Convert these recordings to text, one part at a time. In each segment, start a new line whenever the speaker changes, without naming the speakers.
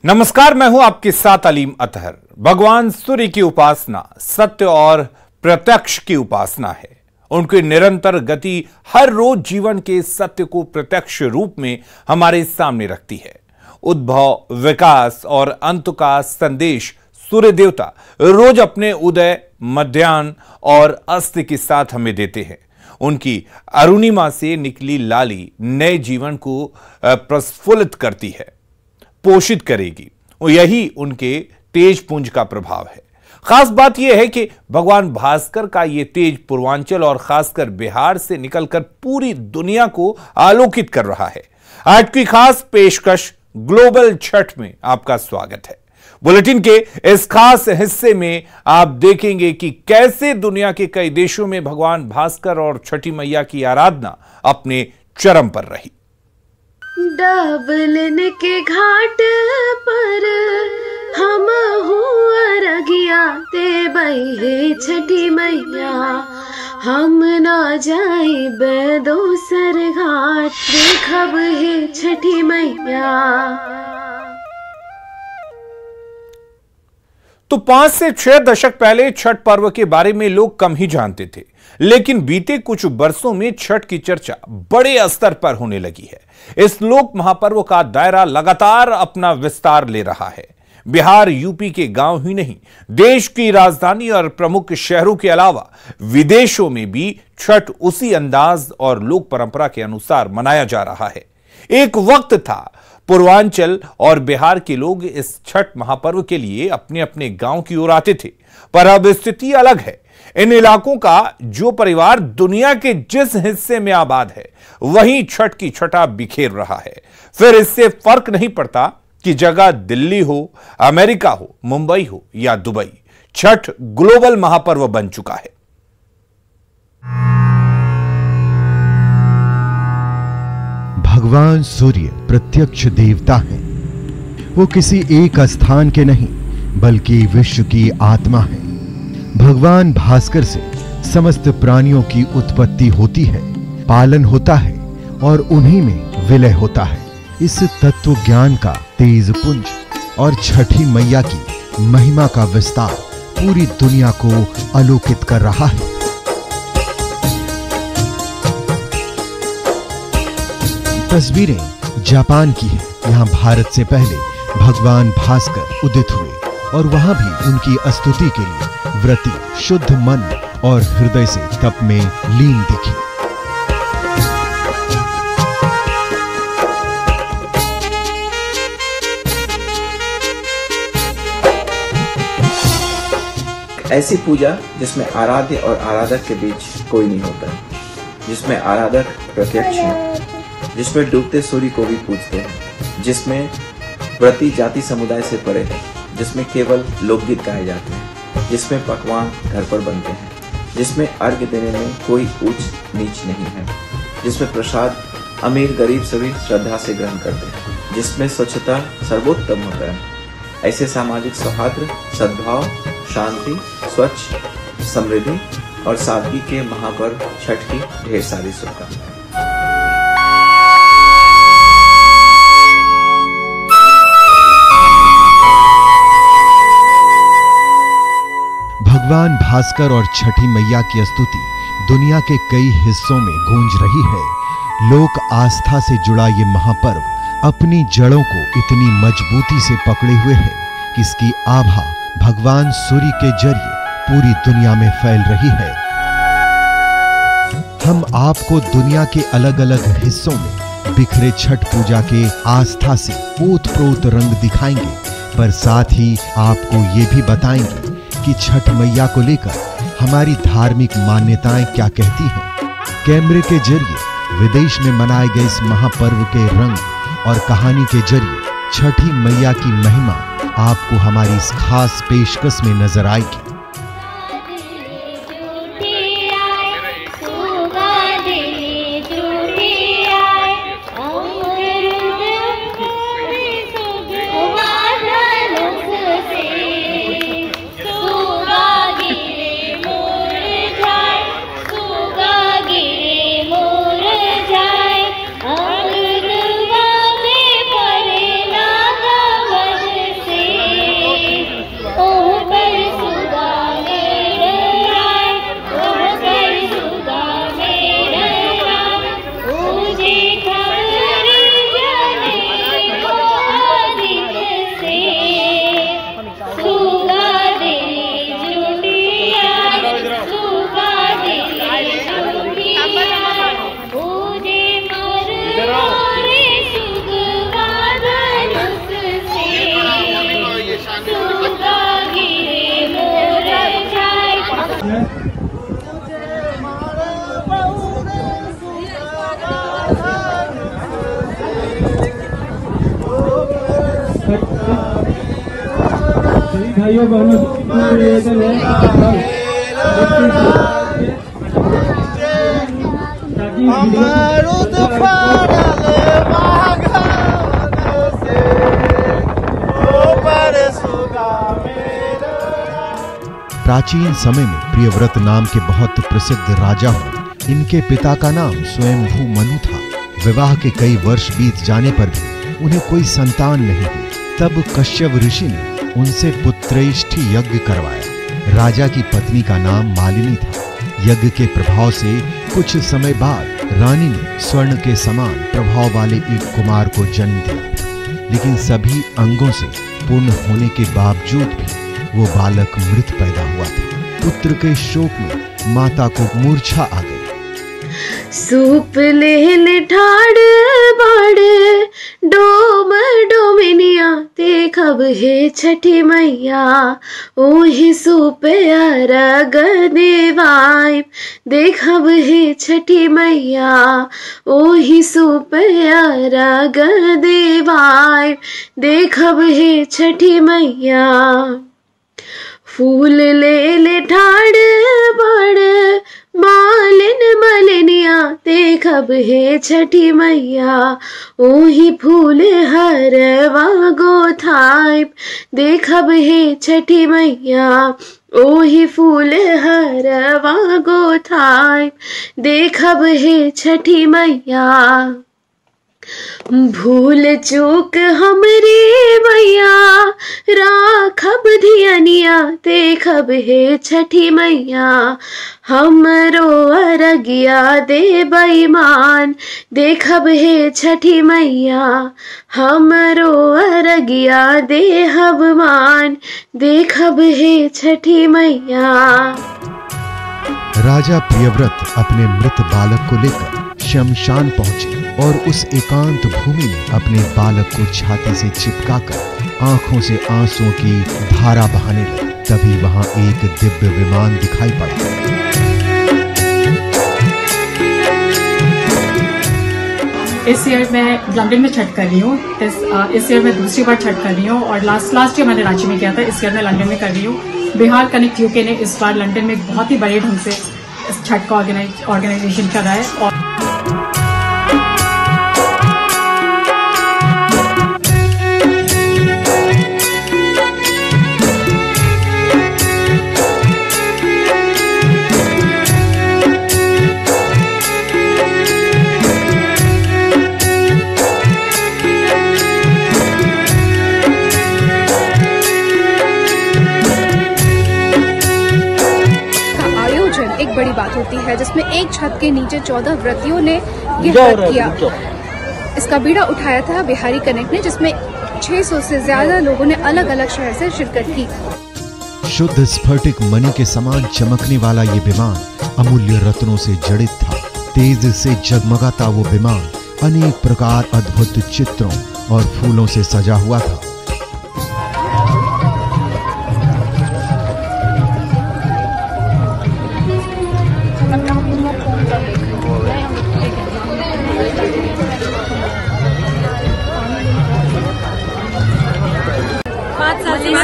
नमस्कार, मैं हूं आपके साथ अलीम अतहर। भगवान सूर्य की उपासना सत्य और प्रत्यक्ष की उपासना है। उनकी निरंतर गति हर रोज जीवन के सत्य को प्रत्यक्ष रूप में हमारे सामने रखती है। उद्भव, विकास और अंत का संदेश सूर्य देवता रोज अपने उदय, मध्याह्न और अस्त के साथ हमें देते हैं। उनकी अरुणिमा से निकली लाली नए जीवन को प्रस्फुल्लित करती है, पोषित करेगी। और यही उनके तेज पुंज का प्रभाव है। खास बात यह है कि भगवान भास्कर का यह तेज पूर्वांचल और खासकर बिहार से निकलकर पूरी दुनिया को आलोकित कर रहा है। आज की खास पेशकश ग्लोबल छठ में आपका स्वागत है। बुलेटिन के इस खास हिस्से में आप देखेंगे कि कैसे दुनिया के कई देशों में भगवान भास्कर और छठी मैया की आराधना अपने चरम पर रही।
डबलिन के घाट पर हम रगिया ते बहे छठी मैया, हम ना जाए दोसर घाट देखब हे छठी मैया।
तो 5 से 6 दशक पहले छठ पर्व के बारे में लोग कम ही जानते थे, लेकिन बीते कुछ वर्षों में छठ की चर्चा बड़े स्तर पर होने लगी है। इस लोक महापर्व का दायरा लगातार अपना विस्तार ले रहा है। बिहार, यूपी के गांव ही नहीं, देश की राजधानी और प्रमुख शहरों के अलावा विदेशों में भी छठ उसी अंदाज और लोक परंपरा के अनुसार मनाया जा रहा है। एक वक्त था पूर्वांचल और बिहार के लोग इस छठ महापर्व के लिए अपने अपने गांव की ओर आते थे, पर अब स्थिति अलग है। इन इलाकों का जो परिवार दुनिया के जिस हिस्से में आबाद है, वहीं छठ की छटा बिखेर रहा है। फिर इससे फर्क नहीं पड़ता कि जगह दिल्ली हो, अमेरिका हो, मुंबई हो या दुबई, छठ ग्लोबल महापर्व बन चुका है।
भगवान सूर्य प्रत्यक्ष देवता हैं। वो किसी एक स्थान के नहीं, बल्कि विश्व की आत्मा है। भगवान भास्कर से समस्त प्राणियों की उत्पत्ति होती है, पालन होता है और उन्हीं में विलय होता है। इस तत्व ज्ञान का तेज पुंज और छठी मैया की महिमा का विस्तार पूरी दुनिया को आलोकित कर रहा है। तस्वीरें जापान की हैं। यहाँ भारत से पहले भगवान भास्कर उदित हुए और वहां भी उनकी स्तुति के लिए व्रती शुद्ध मन और हृदय से तप में लीन दिखे।
ऐसी पूजा जिसमें आराध्य और आराधक के बीच कोई नहीं होता, जिसमें आराधक प्रत्यक्ष है, जिसमें डूबते सूर्य को भी पूजते हैं, जिसमें व्रती जाति समुदाय से परे है, जिसमें केवल लोकगीत गाए जाते हैं, जिसमें पकवान घर पर बनते हैं, जिसमें अर्घ्य देने में कोई ऊंच नीच नहीं है, जिसमें प्रसाद अमीर गरीब सभी श्रद्धा से ग्रहण करते हैं, जिसमें स्वच्छता सर्वोत्तम होता है। ऐसे सामाजिक सौहार्द, सद्भाव, शांति, स्वच्छ, समृद्धि और सादगी के महापर्व छठ की ढेर सारी शुभकामनाएं।
भगवान भास्कर और छठी मैया की स्तुति दुनिया के कई हिस्सों में गूंज रही है। लोक आस्था से जुड़ा ये महापर्व अपनी जड़ों को इतनी मजबूती से पकड़े हुए है कि इसकी आभा भगवान सूर्य के जरिए पूरी दुनिया में फैल रही है। हम आपको दुनिया के अलग अलग हिस्सों में बिखरे छठ पूजा के आस्था से ओत-प्रोत रंग दिखाएंगे, पर साथ ही आपको ये भी बताएंगे कि छठ मैया को लेकर हमारी धार्मिक मान्यताएं क्या कहती हैं। कैमरे के जरिए विदेश में मनाए गए इस महापर्व के रंग और कहानी के जरिए छठी मैया की महिमा आपको हमारी इस खास पेशकश में नजर आएगी।
भाइयों बहनों
प्राचीन समय में प्रियव्रत नाम के बहुत प्रसिद्ध राजा हुए। इनके पिता का नाम स्वयंभू मनु था। विवाह के कई वर्ष बीत जाने पर भी उन्हें कोई संतान नहीं हुई। तब कश्यप ऋषि ने उनसे पुत्रेष्ठी यज्ञ करवाया। राजा की पत्नी का नाम मालिनी था। यज्ञ के प्रभाव से कुछ समय बाद रानी ने स्वर्ण के समान प्रभाव वाले एक कुमार को जन्म दिया, लेकिन सभी अंगों से पूर्ण होने के बावजूद भी वो बालक मृत पैदा हुआ था। पुत्र के शोक में माता को मूर्छा आ गई।
सूप ले ठाड़ बाड़ डोम डोमिनिया देखब हे छठी मैया ओही सूप अरग देवाय देखब हे छठी मैया ओही सूप अरग देवाय देखब हे छठी मैया। फूल ले ठाड़ बाड़ मालिन मलिनिया देखब हे छठी मैया ओही फूल हरवा गोथाय देखब हे छठी मैया ओही फूल हरवा गोथाय देखब हे छठी मैया। भूल चूक हमरे मैया राखब धियनिया देखब हे छठी मैया हमरो अरगिया दे बैमान देखब हे छठी मैया हमरो अरगिया दे हबमान देखब हे छठी मैया।
राजा प्रियव्रत अपने मृत बालक को लेकर शमशान पहुंचे और उस एकांत भूमि में अपने बालक को छाती से चिपकाकर आंखों से आंसुओं की धारा बहाने लगे। तभी वहां एक दिव्य विमान दिखाई पड़ा।
इस ईयर मैं लंदन में छठ कर रही हूँ। इस ईयर मैं दूसरी बार छठ कर रही हूँ और लास्ट ईयर मैंने रांची में किया था। इस ईयर मैं लंदन में कर रही हूँ। बिहार कनेक्ट यूके ने इस बार लंदन में बहुत ही बड़े ढंग से इस छठ का ऑर्गेनाइजेशन कर रहा है। और
एक बड़ी बात होती है जिसमें एक छत के नीचे 14 व्रतियों ने ये व्रत किया। इसका बीड़ा उठाया था बिहारी कनेक्ट ने, जिसमें 600 से ज्यादा लोगों ने अलग अलग शहर से शिरकत की।
शुद्ध स्फटिक मणि के समान चमकने वाला ये विमान अमूल्य रत्नों से जड़ित था। तेज से जगमगाता वो विमान अनेक प्रकार अद्भुत चित्रों और फूलों से सजा हुआ था।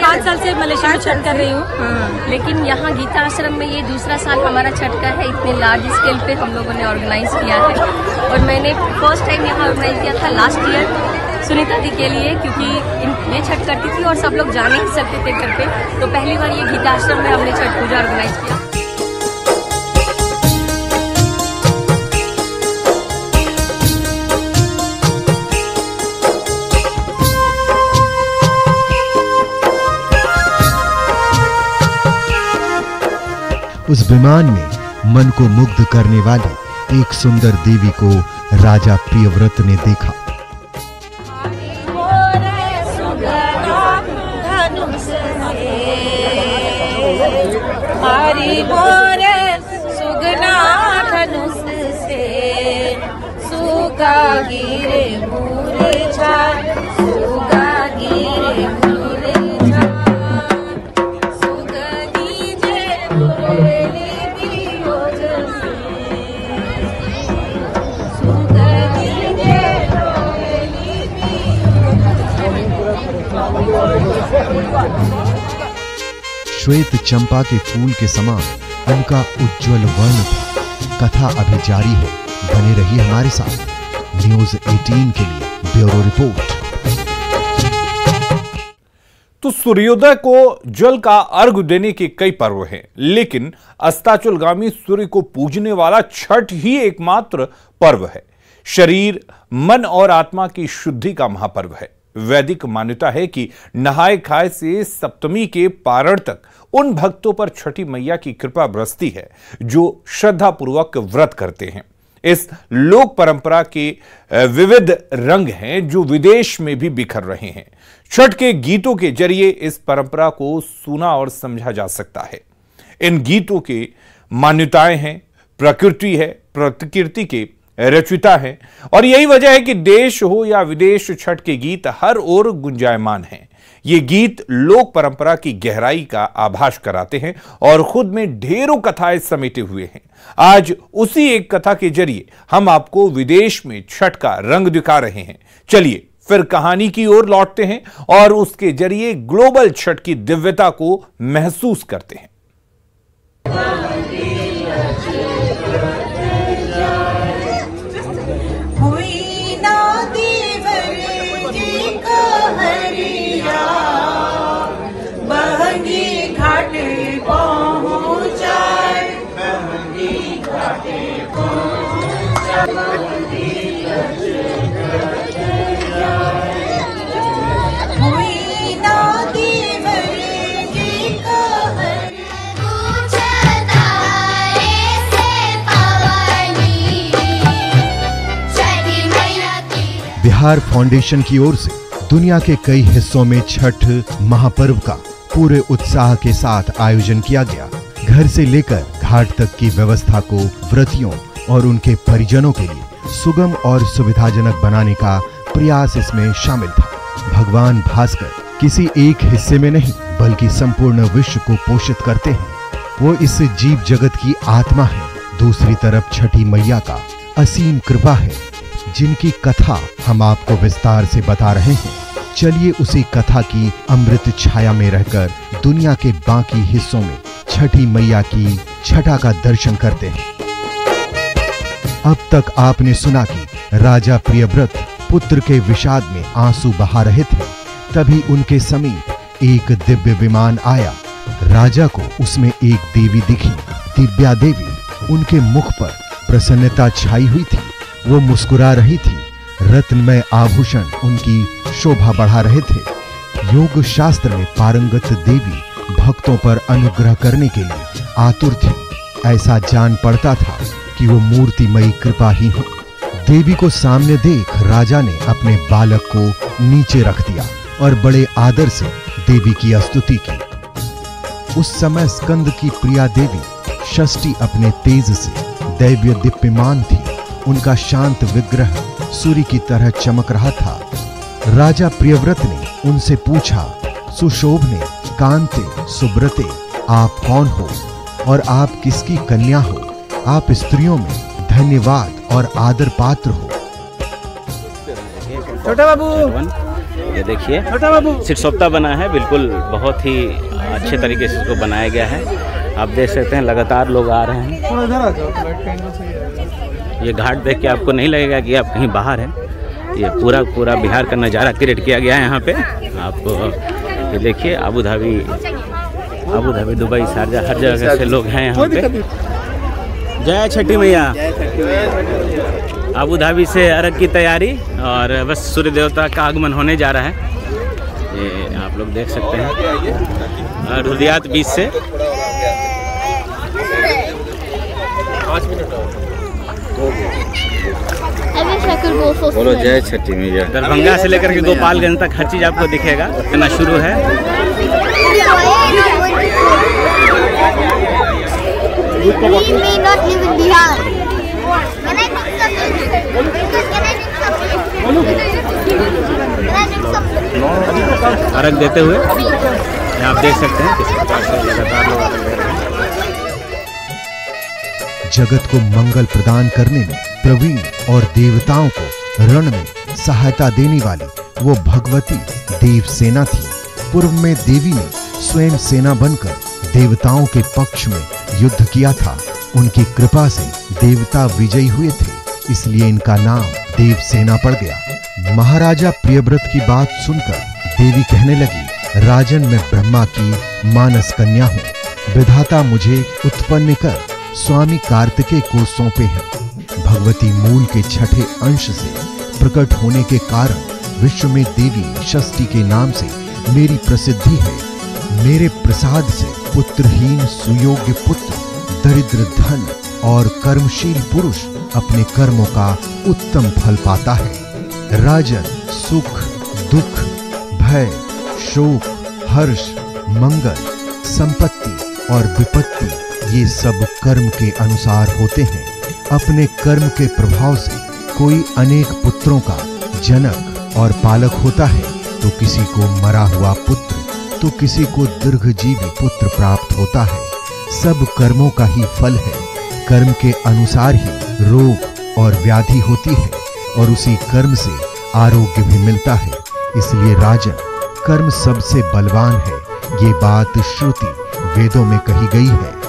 पाँच साल से मलेशिया में छठ कर रही हूँ, लेकिन यहाँ गीता आश्रम में ये दूसरा साल हमारा छठ का है। इतने लार्ज स्केल पे हम लोगों ने ऑर्गेनाइज किया है और मैंने फर्स्ट टाइम यहाँ ऑर्गेनाइज किया था लास्ट ईयर सुनीता दी के लिए, क्योंकि ये छठ करती थी और सब लोग जा नहीं सकते थे घर पे, तो पहली बार ये गीता आश्रम में हमने छठ पूजा ऑर्गेनाइज किया।
उस विमान में मन को मुग्ध करने वाली एक सुंदर देवी को राजा प्रियव्रत ने देखा। श्वेत चंपा के फूल के समान उनका उज्जवल वर्ण था। कथा अभी जारी है, बने रहिए हमारे साथ। न्यूज़ 18 के लिए ब्यूरो रिपोर्ट।
तो सूर्योदय को जल का अर्घ देने के कई पर्व हैं, लेकिन अस्ताचलगामी सूर्य को पूजने वाला छठ ही एकमात्र पर्व है। शरीर, मन और आत्मा की शुद्धि का महापर्व है। वैदिक मान्यता है कि नहाए खाए से सप्तमी के पारण तक उन भक्तों पर छठी मैया की कृपा बरसती है जो श्रद्धापूर्वक व्रत करते हैं। इस लोक परंपरा के विविध रंग हैं जो विदेश में भी बिखर रहे हैं। छठ के गीतों के जरिए इस परंपरा को सुना और समझा जा सकता है। इन गीतों के मान्यताएं हैं, प्रकृति है, प्रकृति के रचयिता है, और यही वजह है कि देश हो या विदेश, छठ के गीत हर ओर गुंजायमान हैं। ये गीत लोक परंपरा की गहराई का आभास कराते हैं और खुद में ढेरों कथाएं समेटे हुए हैं। आज उसी एक कथा के जरिए हम आपको विदेश में छठ का रंग दिखा रहे हैं। चलिए फिर कहानी की ओर लौटते हैं और उसके जरिए ग्लोबल छठ की दिव्यता को महसूस करते हैं।
बिहार फाउंडेशन की ओर से दुनिया के कई हिस्सों में छठ महापर्व का पूरे उत्साह के साथ आयोजन किया गया। घर से लेकर घाट तक की व्यवस्था को व्रतियों और उनके परिजनों के लिए सुगम और सुविधाजनक बनाने का प्रयास इसमें शामिल था। भगवान भास्कर किसी एक हिस्से में नहीं बल्कि संपूर्ण विश्व को पोषित करते हैं। वो इस जीव जगत की आत्मा है। दूसरी तरफ छठी मैया का असीम कृपा है जिनकी कथा हम आपको विस्तार से बता रहे हैं। चलिए उसी कथा की अमृत छाया में रहकर दुनिया के बाकी हिस्सों में छठी मैया की छठा का दर्शन करते हैं। अब तक आपने सुना कि राजा प्रियव्रत पुत्र के विषाद में आंसू बहा रहे थे। तभी उनके समीप एक दिव्य विमान आया। राजा को उसमें एक देवी दिखी। दिव्या देवी, उनके मुख पर प्रसन्नता छाई हुई थी। वो मुस्कुरा रही थी। रत्नमय आभूषण उनकी शोभा बढ़ा रहे थे। योग शास्त्र में पारंगत देवी भक्तों पर अनुग्रह करने के लिए आतुर थी। ऐसा जान पड़ता था कि वो मूर्तिमयी कृपा ही हो। देवी को सामने देख राजा ने अपने बालक को नीचे रख दिया और बड़े आदर से देवी की स्तुति की। उस समय स्कंद की प्रिया देवी षष्ठी अपने तेज से दैव्य दीप्यमान थी। उनका शांत विग्रह सूर्य की तरह चमक रहा था। राजा प्रियव्रत ने उनसे पूछा, सुशोभने, कांते, सुब्रते, आप कौन हो और आप किसकी कन्या हो? आप स्त्रियों में धन्यवाद और आदर पात्र हो।
छोटा बाबू, ये देखिए छोटा बाबू सिरसोप्ता बना है। बिल्कुल बहुत ही अच्छे तरीके से इसको बनाया गया है। आप देख सकते हैं लगातार लोग आ रहे हैं। ये घाट देख के आपको नहीं लगेगा कि आप कहीं बाहर हैं। ये पूरा बिहार का नज़ारा क्रिएट किया गया है यहाँ पे। आपको ये देखिए अबू धाबी, दुबई, शारजा, हर जगह से लोग हैं यहाँ पे। जय छठी मैया। अबू धाबी से अर्घ की तैयारी और बस सूर्य देवता का आगमन होने जा रहा है। ये आप लोग देख सकते हैं। और रुदियात बीच से 5 मिनट बोलो जय छठी मैया। दरभंगा से लेकर के गोपालगंज तक हर चीज आपको दिखेगा। इतना शुरू है। अर्घ देते हुए आप देख सकते हैं किस प्रकार से लगातार लोग अर्घ दे रहे हैं।
जगत को मंगल प्रदान करने में प्रवीण और देवताओं को रण में सहायता देने वाली वो भगवती देवसेना थी। पूर्व में देवी ने स्वयं सेना बनकर देवताओं के पक्ष में युद्ध किया था। उनकी कृपा से देवता विजयी हुए थे, इसलिए इनका नाम देवसेना पड़ गया। महाराजा प्रियव्रत की बात सुनकर देवी कहने लगी, राजन मैं ब्रह्मा की मानस कन्या हूँ। विधाता मुझे उत्पन्न कर स्वामी कार्तिकेय को सौंपे हैं। भगवती मूल के छठे अंश से प्रकट होने के कारण विश्व में देवी षष्ठी के नाम से मेरी प्रसिद्धि है। मेरे प्रसाद से पुत्रहीन सुयोग्य पुत्र, दरिद्र धन और कर्मशील पुरुष अपने कर्मों का उत्तम फल पाता है। राजन सुख, दुख, भय, शोक, हर्ष, मंगल, संपत्ति और विपत्ति ये सब कर्म के अनुसार होते हैं। अपने कर्म के प्रभाव से कोई अनेक पुत्रों का जनक और पालक होता है, तो किसी को मरा हुआ पुत्र, तो किसी को दीर्घजीवी पुत्र प्राप्त होता है। सब कर्मों का ही फल है। कर्म के अनुसार ही रोग और व्याधि होती है और उसी कर्म से आरोग्य भी मिलता है। इसलिए राजन, कर्म सबसे बलवान है। ये बात श्रुति वेदों में कही गई है।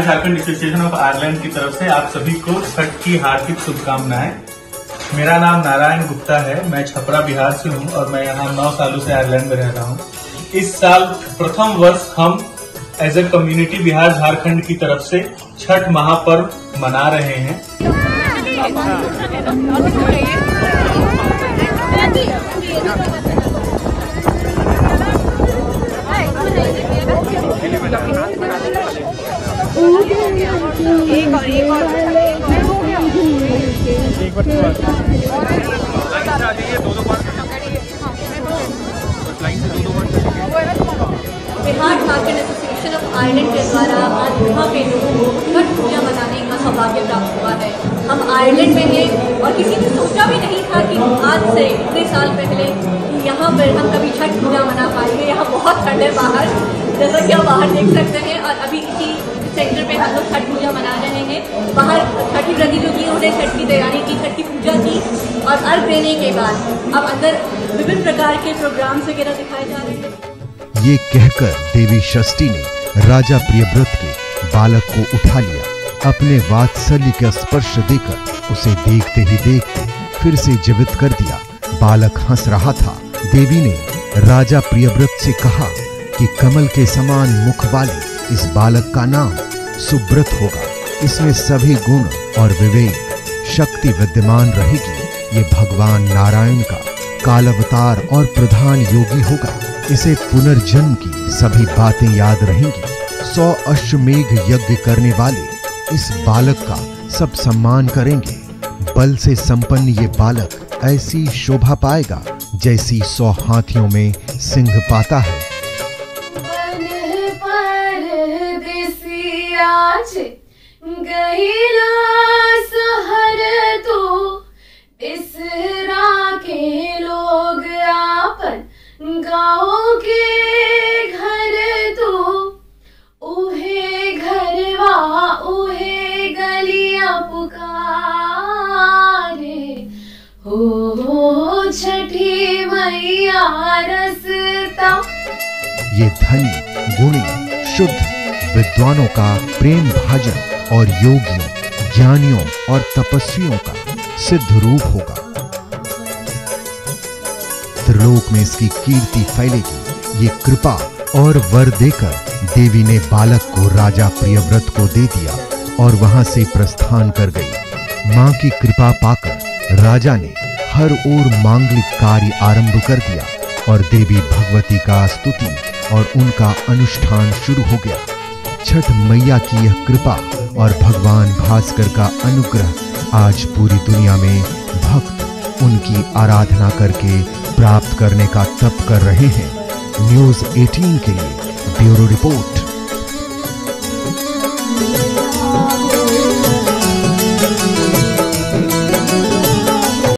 झारखंड एसोसिएशन ऑफ आयरलैंड की तरफ से आप सभी को छठ की हार्दिक शुभकामनाएं। मेरा नाम नारायण गुप्ता है, मैं छपरा बिहार से हूं और मैं यहाँ 9 सालों से आयरलैंड में रह रहा हूं। इस साल प्रथम वर्ष हम as a community Bihar Jharkhand की तरफ से छठ महापर्व मना रहे हैं।
Bihar Jharkhand association of Ireland के द्वारा आज यहाँ पे लोगों को छठ पूजा मनाने का सौभाग्य प्राप्त हुआ है। हम आयरलैंड में हैं और किसी ने सोचा भी नहीं था कि आज से इतने साल पहले यहाँ पर हम कभी छठ पूजा मना पाएंगे। यहाँ बहुत ठंड है बाहर, जैसा कि आप बाहर देख सकते हैं, और अभी इसी सेंटर पे हम लोग छठ पूजा मना रहे हैं। बाहर छठी व्रती जो की उन्होंने छठ की तैयारी की, छठ की पूजा की और अर्घ देने के बाद अब अंदर विभिन्न प्रकार के प्रोग्राम्स वगैरह दिखाए जा रहे हैं।
ये कहकर देवी षष्ठी ने राजा प्रियव्रत के बालक को उठा लिया। अपने वात्सल्य का स्पर्श देकर उसे देखते ही देखते फिर से जीवित कर दिया। बालक हंस रहा था। देवी ने राजा प्रियव्रत से कहा कि कमल के समान मुख वाले इस बालक का नाम सुब्रत होगा। इसमें सभी गुण और विवेक शक्ति विद्यमान रहेगी। ये भगवान नारायण का कालावतार और प्रधान योगी होगा। इसे पुनर्जन्म की सभी बातें याद रहेंगी। 100 अश्वमेघ यज्ञ करने वाले इस बालक का सब सम्मान करेंगे। बल से संपन्न ये बालक ऐसी शोभा पाएगा जैसी 100 हाथियों में सिंह पाता है।
आज गईला सहर तो बिसरा के लोग आपन गाँव के घर तो उहे घरवा उहे गलियां पुकारे हो छठी मैया रसता।
ये धनी गुणी शुद्ध विद्वानों का प्रेम भाजन और योगियों, ज्ञानियों और तपस्वियों का सिद्ध रूप होगा। त्रिलोक में इसकी कीर्ति फैलेगी। ये कृपा और वर देकर देवी ने बालक को राजा प्रियव्रत को दे दिया और वहां से प्रस्थान कर गई। मां की कृपा पाकर राजा ने हर ओर मांगलिक कार्य आरंभ कर दिया और देवी भगवती का स्तुति और उनका अनुष्ठान शुरू हो गया। छठ मैया की यह कृपा और भगवान भास्कर का अनुग्रह आज पूरी दुनिया में भक्त उनकी आराधना करके प्राप्त करने का तप कर रहे हैं। न्यूज़ 18 के लिए ब्यूरो रिपोर्ट।